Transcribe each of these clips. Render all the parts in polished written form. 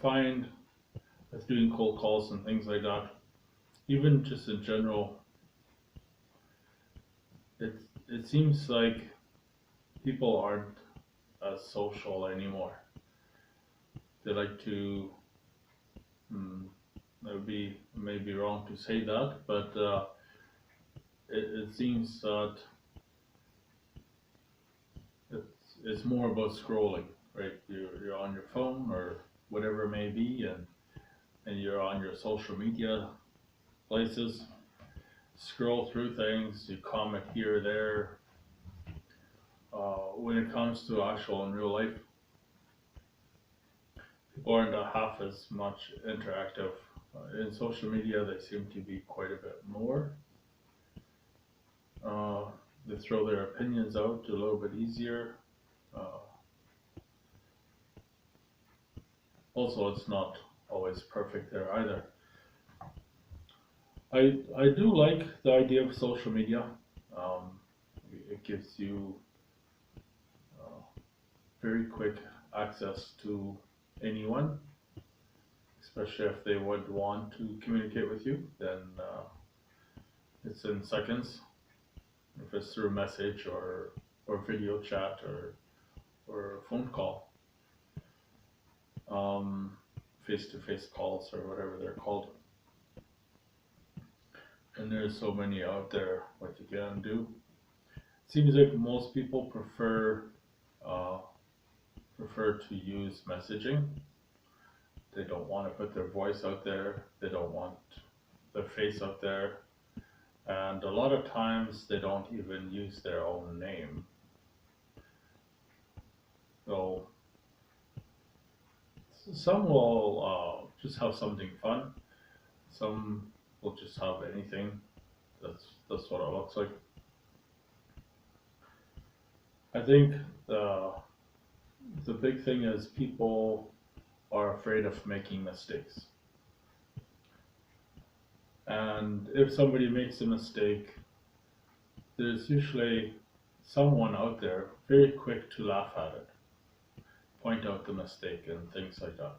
find with doing cold calls and things like that, even just in general, it it seems like people aren't as social anymore. They like to, hmm, it would be maybe wrong to say that, but it seems that it's more about scrolling, right? You're on your phone or whatever it may be, and you're on your social media places, scroll through things, you comment here or there. When it comes to actual in real life, people aren't half as much interactive. In social media, they seem to be quite a bit more. Uh, they throw their opinions out a little bit easier. Uh, Also, it's not always perfect there either. I do like the idea of social media. Um, it gives you uh, very quick access to anyone, especially if they would want to communicate with you. Then it's in seconds. If it's through message or video chat or phone call, um, face-to-face calls or whatever they're called. And there's so many out there what you can do. Seems like most people uh, prefer to use messaging. They don't want to put their voice out there. They don't want their face out there. And a lot of times they don't even use their own name. So some will just have something fun. Some will just have anything. That's what it looks like. I think the the big thing is people are afraid of making mistakes. And if somebody makes a mistake, there's usually someone out there very quick to laugh at it, point out the mistake and things like that.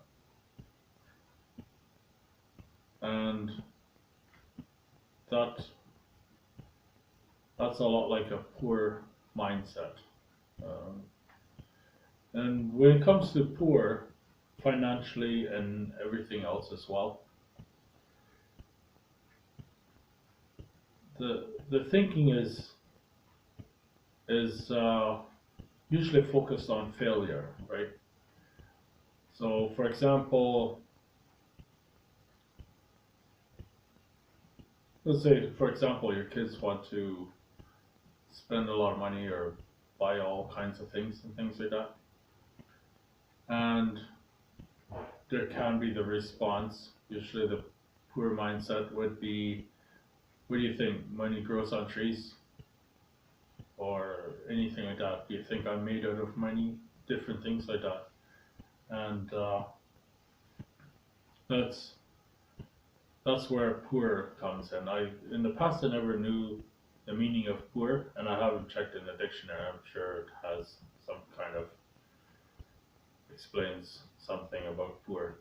And that that's a lot like a poor mindset. Um, and when it comes to poor financially and everything else as well, the thinking is usually focused on failure, right? So, for example, let's say, for example, your kids want to spend a lot of money or buy all kinds of things and things like that. And there can be the response. Usually, the poor mindset would be, what do you think? Money grows on trees? Or anything like that? Do you think I'm made out of money? Different things like that. And that's that's where poor comes in. In the past I never knew the meaning of poor, and I haven't checked in the dictionary. I'm sure it has some kind of explains something about poor.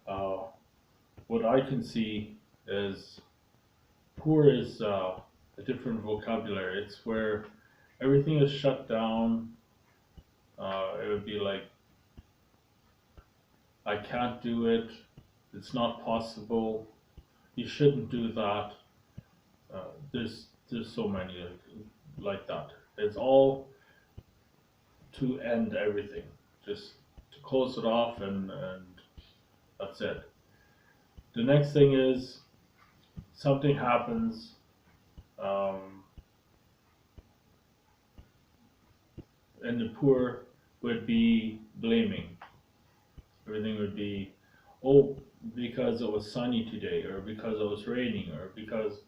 Uh, what I can see is poor is a different vocabulary. It's where everything is shut down. It would be like, I can't do it. It's not possible. You shouldn't do that. There's so many like that. It's all to end everything, just to close it off, and that's it. The next thing is something happens, um, and the poor would be blaming. Everything would be, oh, because it was sunny today, or because it was raining, or because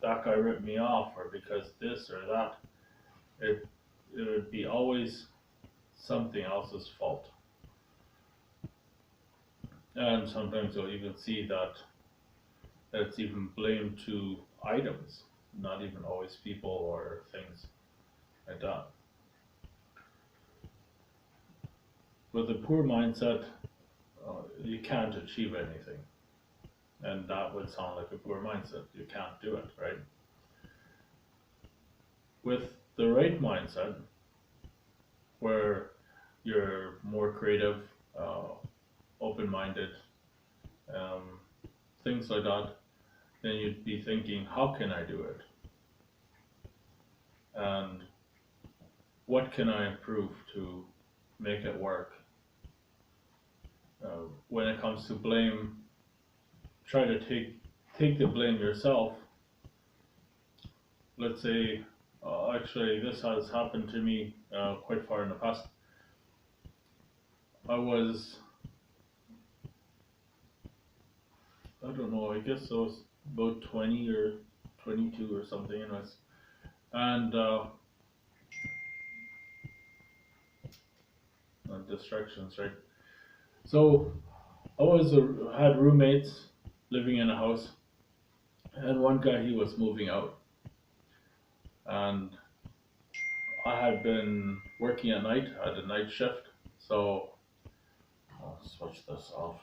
that guy ripped me off, or because this or that. It it would be always something else's fault. And sometimes you'll even see that it's even blamed to items, not even always people or things like that. With a poor mindset, you can't achieve anything. And that would sound like a poor mindset. You can't do it, right? With the right mindset, where you're more creative, uh, open-minded, um, things like that, then you'd be thinking, how can I do it? And what can I improve to make it work? When it comes to blame, try to take the blame yourself. Let's say, actually, this has happened to me quite far in the past. I don't know, I guess I was about 20 or 22 or something, anyways. And distractions, right? So I had roommates living in a house, and one guy, he was moving out, and I had been working at night. I had a night shift, so I'll switch this off.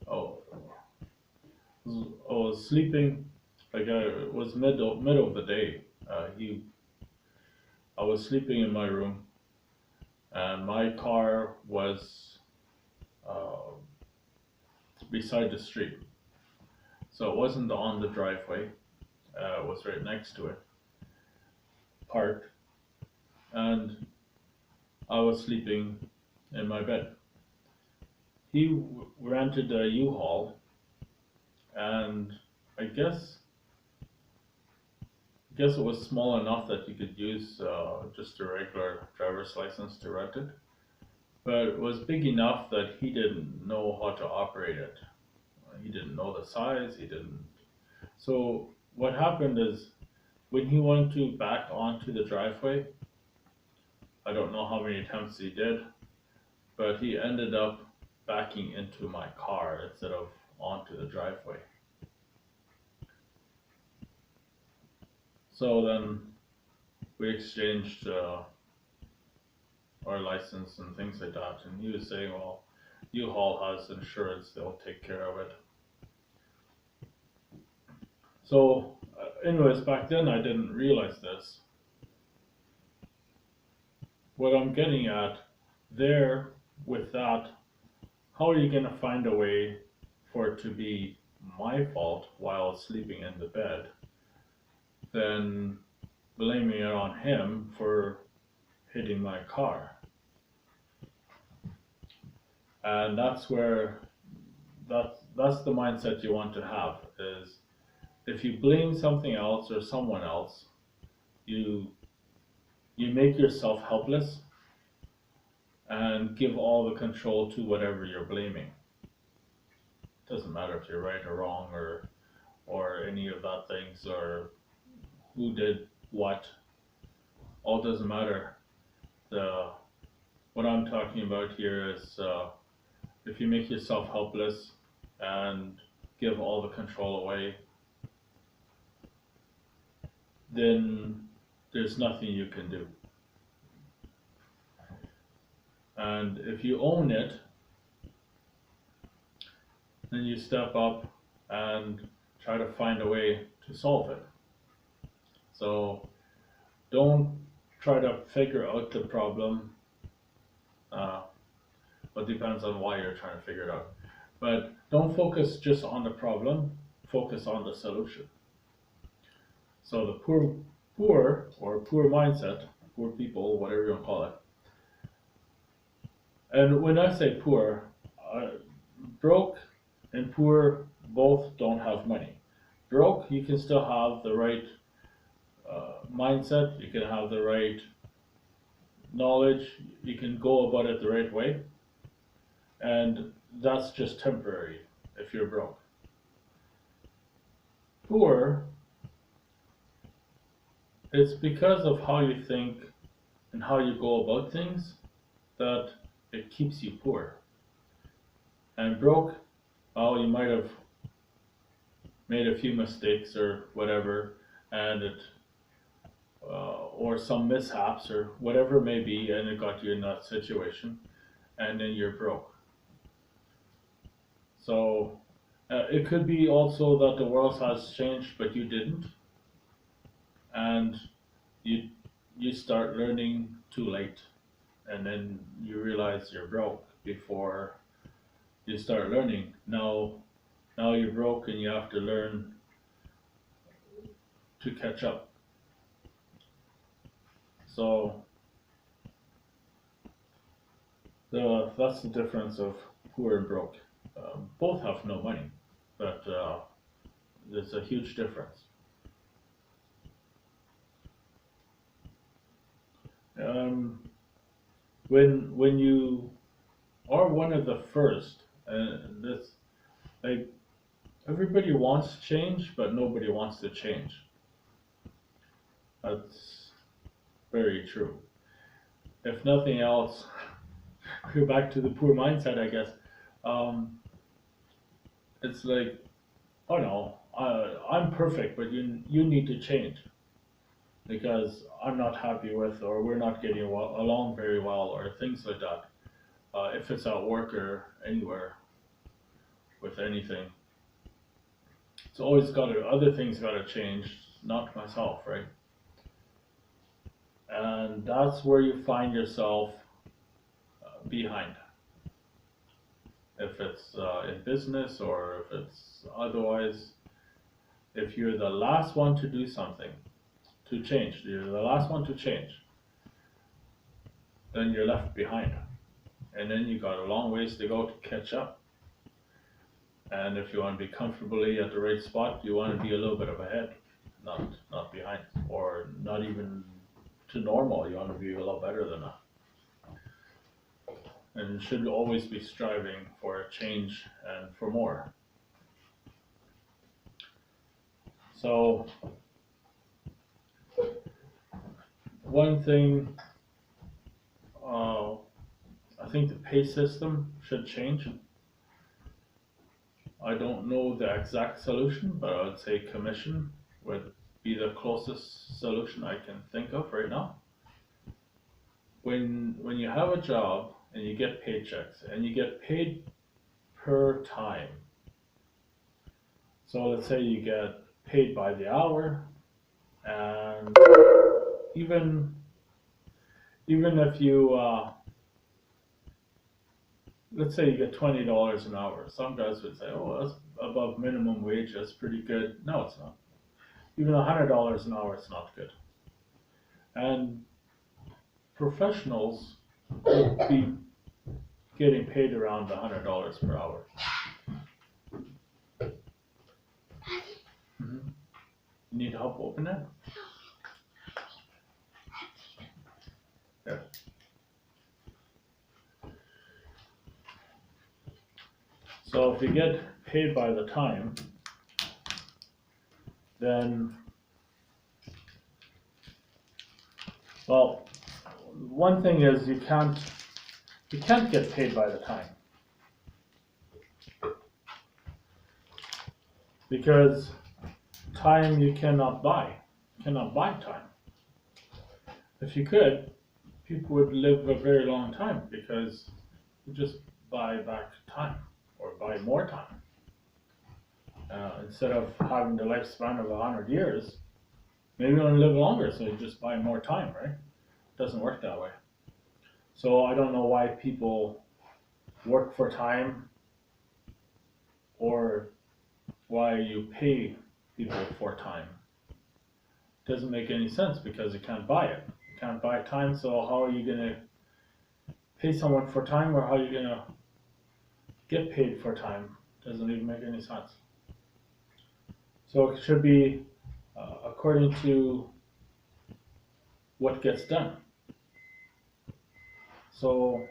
Oh, I was sleeping. Like, it was middle of the day. I was sleeping in my room, and my car was uh, beside the street, so it wasn't on the driveway. It was right next to it, parked, and I was sleeping in my bed. He rented a U-Haul, and I guess it was small enough that you could use just a regular driver's license to rent it, but it was big enough that he didn't know how to operate it. He didn't know the size. He didn't. So what happened is, when he wanted to back onto the driveway, I don't know how many attempts he did, but he ended up backing into my car instead of onto the driveway. So then we exchanged our license and things like that, and he was saying, well, U-Haul has insurance, they'll take care of it. So anyways, back then I didn't realize this. What I'm getting at there with that, how are you going to find a way for it to be my fault while sleeping in the bed, than blaming it on him for hitting my car? And that's where that's the mindset you want to have, is if you blame something else or someone else, you make yourself helpless and give all the control to whatever you're blaming. It doesn't matter if you're right or wrong, or any of that things, or who did what. All doesn't matter. What I'm talking about here is, if you make yourself helpless and give all the control away, then there's nothing you can do. And if you own it, then you step up and try to find a way to solve it. So don't try to figure out the problem. It depends on why you're trying to figure it out. But don't focus just on the problem, focus on the solution. So the poor mindset, poor people, whatever you want to call it. And when I say poor, broke and poor both don't have money. Broke, you can still have the right mindset, you can have the right knowledge, you can go about it the right way, and that's just temporary if you're broke. Poor, it's because of how you think and how you go about things that it keeps you poor. And broke, well, you might have made a few mistakes or whatever, and or some mishaps or whatever it may be, and it got you in that situation. and then you're broke. So it could be also that the world has changed, but you didn't, and you you start learning too late, and then you realize you're broke before you start learning. Now you're broke, and you have to learn to catch up. So that's the difference of poor and broke. Both have no money, but there's a huge difference. Um, when you are one of the first, this like everybody wants change, but nobody wants to change. That's very true. If nothing else, go back to the poor mindset, I guess. Um, it's like, oh no, I'm perfect, but you need to change because I'm not happy with, or we're not getting along very well, or things like that. If it's at work or anywhere with anything, it's always got to, other things got to change, not myself, right? And that's where you find yourself behind. If it's in business or if it's otherwise, if you're the last one to do something, to change, you're the last one to change, then you're left behind. And then you got a long ways to go to catch up. And if you want to be comfortably at the right spot, you want to be a little bit of ahead, not behind, or not even to normal. You want to be a lot better than that. And you should always be striving for a change and for more. So one thing, I think the pay system should change. I don't know the exact solution, but I would say commission would be the closest solution I can think of right now. When you have a job and you get paychecks and you get paid per time. So let's say you get paid by the hour, and even if you let's say you get $20 an hour, some guys would say, "Oh, that's above minimum wage. That's pretty good." No, it's not. Even $100 an hour is not good. And professionals would be getting paid around $100 per hour. Mm-hmm. You need help open that? Yeah. So if you get paid by the time, then, well, one thing is you can't get paid by the time. Because time you cannot buy. You cannot buy time. If you could, people would live a very long time because you just buy back time or buy more time. Instead of having the lifespan of 100 years, maybe you want to live longer, so you just buy more time, right? It doesn't work that way. So I don't know why people work for time or why you pay people for time. It doesn't make any sense because you can't buy it. You can't buy time, so how are you going to pay someone for time, or how are you going to get paid for time? Doesn't even make any sense. So it should be according to what gets done. So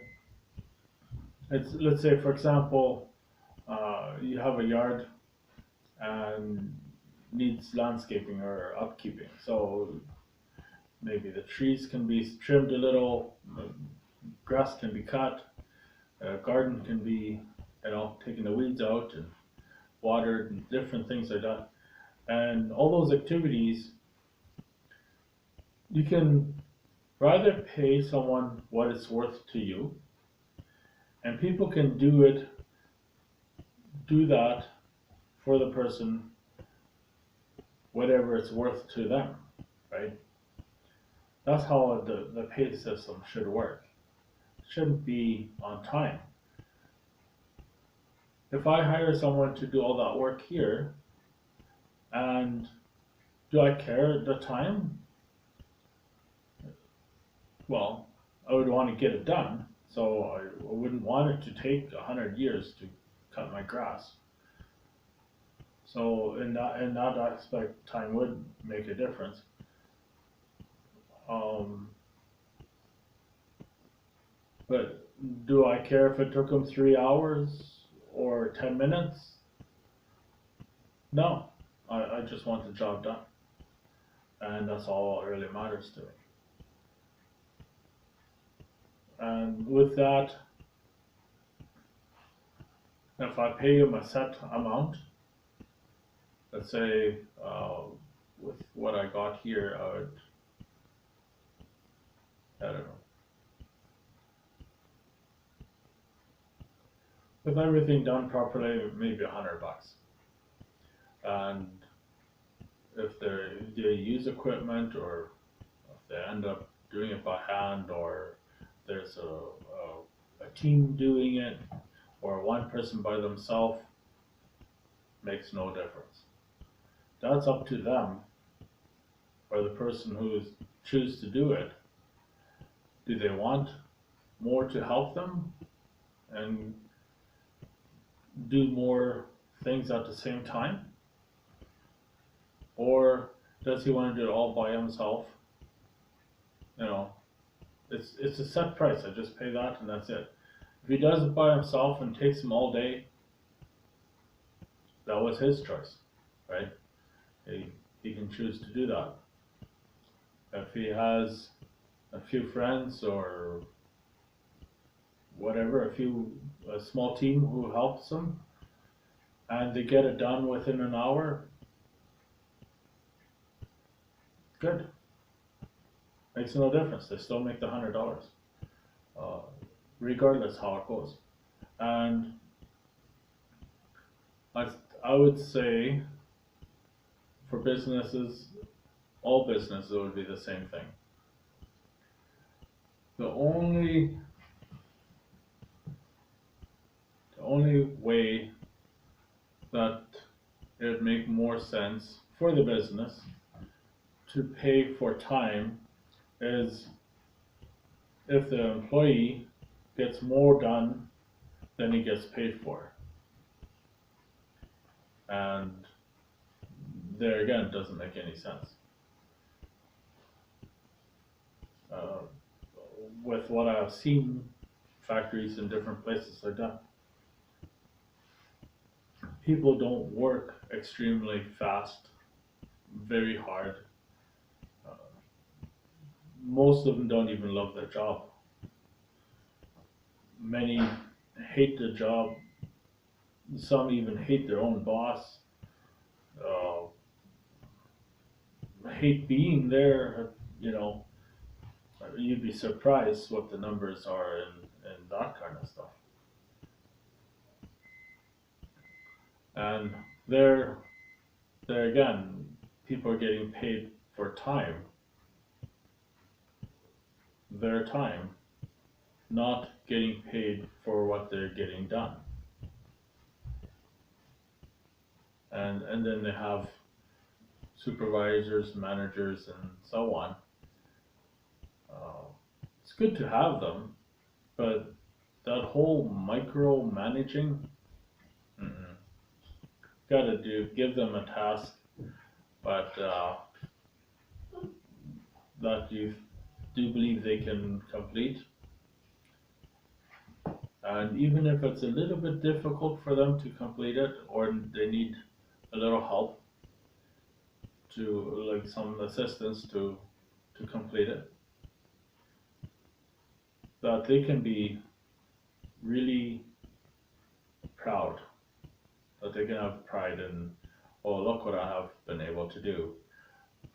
let's say, for example, you have a yard and needs landscaping or upkeeping. So maybe the trees can be trimmed a little, grass can be cut, a garden can be, taking the weeds out and watered and different things like that. And all those activities, you can rather pay someone what it's worth to you, And people can do that for the person, whatever it's worth to them, right? That's how the pay system should work. It shouldn't be on time. If I hire someone to do all that work here, and do I care the time? Well, I would want to get it done, so I wouldn't want it to take 100 years to cut my grass. So in that aspect, time would make a difference. Um, but do I care if it took them 3 hours or 10 minutes? No, I just want the job done, and that's all that really matters to me. And with that, if I pay them a set amount, let's say with what I got here, I don't know, with everything done properly, maybe $100. And if they use equipment, or if they end up doing it by hand, or there's a team doing it, or one person by themselves, makes no difference. That's up to them, or the person who choose to do it. Do they want more to help them and do more things at the same time? Or does he want to do it all by himself? You know, it's a set price. I just pay that and that's it. If he does it by himself and takes him all day, that was his choice, right? He can choose to do that. If he has a few friends or whatever, a small team who helps him, and they get it done within an hour, good. Makes no difference. They still make the $100, regardless how it goes. And I would say for businesses, all businesses would be the same thing. The only way that it would make more sense for the business to pay for time is if the employee gets more done than he gets paid for. And there again, it doesn't make any sense. With what I've seen, factories in different places like that, people don't work extremely fast, very hard. Most of them don't even love their job. Many hate the job. Some even hate their own boss. Hate being there. You know, you'd be surprised what the numbers are and that kind of stuff. And there again, people are getting paid for time. Their time, not getting paid for what they're getting done. And then they have supervisors, managers, and so on. It's good to have them, but that whole micromanaging, gotta give them a task, but that you do believe they can complete. And even if it's a little bit difficult for them to complete it, or they need a little help to, like some assistance to complete it, that they can be really proud, that they can have pride in, oh, look what I have been able to do.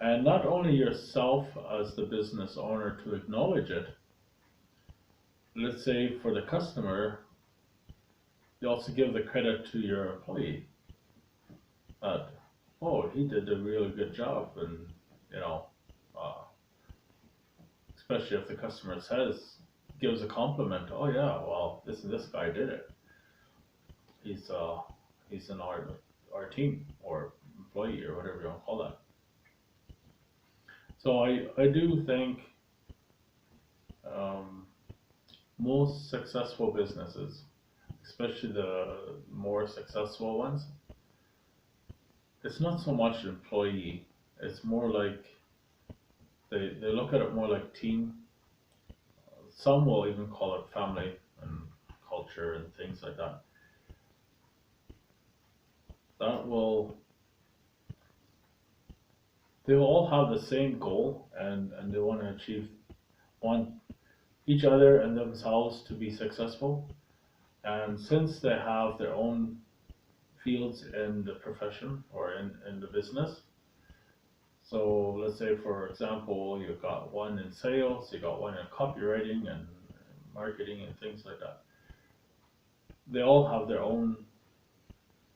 And not only yourself as the business owner to acknowledge it, let's say for the customer, you also give the credit to your employee that, oh, he did a really good job, and you know, uh, especially if the customer gives a compliment, oh yeah, well, this guy did it. He's in our team or employee or whatever you want to call that. So I do think um, most successful businesses, especially the more successful ones, it's not so much employee. It's more like they look at it more like team. Some will even call it family and culture and things like that. That will they will all have the same goal, and they want to want each other and themselves to be successful. And since they have their own fields in the profession or in the business, so let's say for example, you've got one in sales, you got one in copywriting and marketing and things like that. They all have their own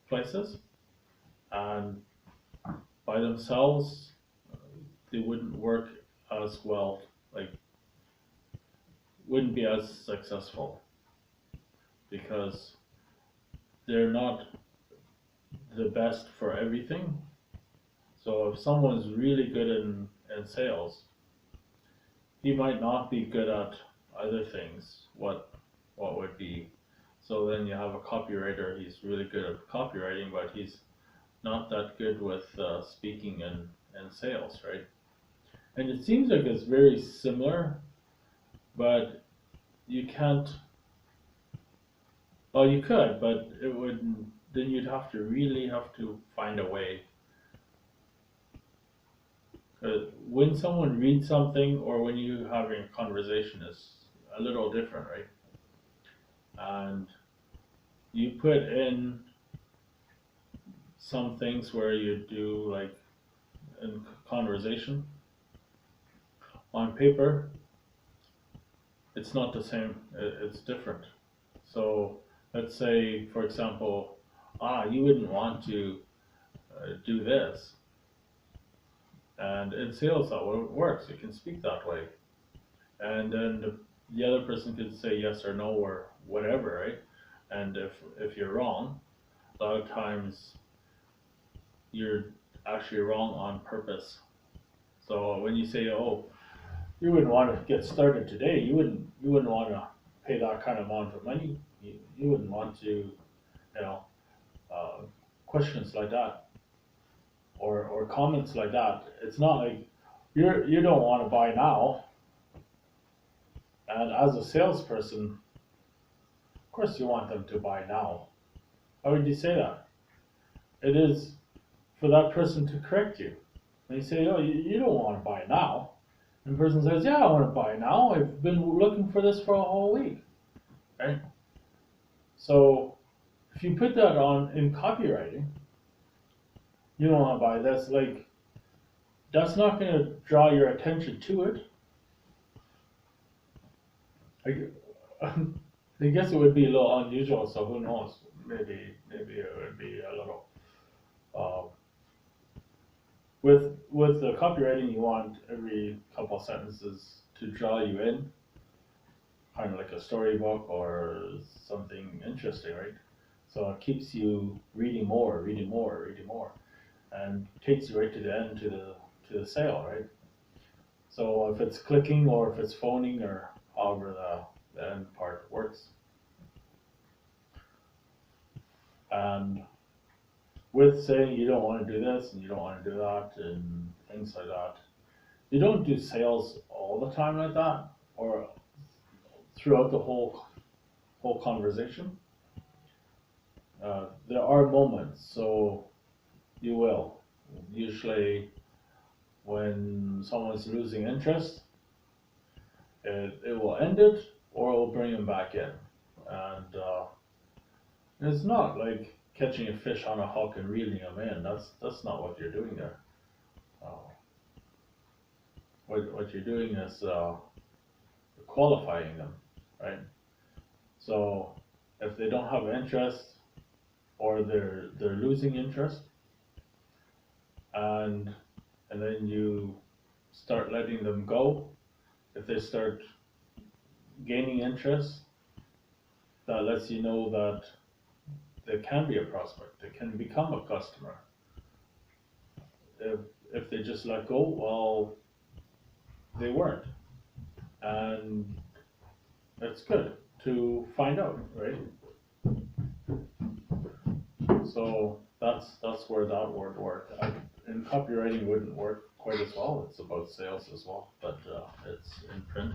places, and by themselves, they wouldn't work as well, like wouldn't be as successful because they're not the best for everything. So if someone's really good in sales, he might not be good at other things. What would be? So then you have a copywriter. He's really good at copywriting, but he's not that good with speaking and sales, right? And it seems like it's very similar, but you can't. Well, you could, but it would. Then you'd have to really have to find a way. When someone reads something or when you having a conversation is a little different, right? And you put in some things where you do like in conversation on paper, it's not the same. It's different. So let's say, for example, you wouldn't want to do this, and in sales that works. You can speak that way, and then the other person could say yes or no or whatever, right? And if you're wrong, a lot of times you're actually wrong on purpose. So when you say, oh, you wouldn't want to get started today, you wouldn't want to pay that kind of amount of money. You wouldn't want to, uh, questions like that or comments like that. It's not like you don't want to buy now. And as a salesperson, of course you want them to buy now. Why would you say that? It is for that person to correct you. And you say, oh, you don't want to buy now. And the person says, yeah, I want to buy now. I've been looking for this for a whole week. Right? So if you put that on in copywriting, you don't want to buy this, like that's not going to draw your attention to it. I guess it would be a little unusual, so who knows? Maybe it would be a little. Uh, with the copywriting, you want every couple of sentences to draw you in, kind of like a storybook or something interesting, right? So it keeps you reading more, reading more, reading more, and takes you right to the end, to the sale, right? So if it's clicking or if it's phoning or however the end part works. And with saying you don't want to do this and you don't want to do that and things like that, you don't do sales all the time like that or throughout the whole conversation. There are moments, so you will. Usually when someone's losing interest, it will end it or it will bring them back in. And it's not like catching a fish on a hook and reeling them in. That's not what you're doing there. Uh, what you're doing is qualifying them, right? So If they don't have interest, or they're losing interest, and then you start letting them go. If they start gaining interest, that lets you know that they can be a prospect, they can become a customer. If if they just let go, well, they weren't, and it's good to find out, right? So that's where that would work. And copywriting wouldn't work quite as well. It's about sales as well, but it's in print.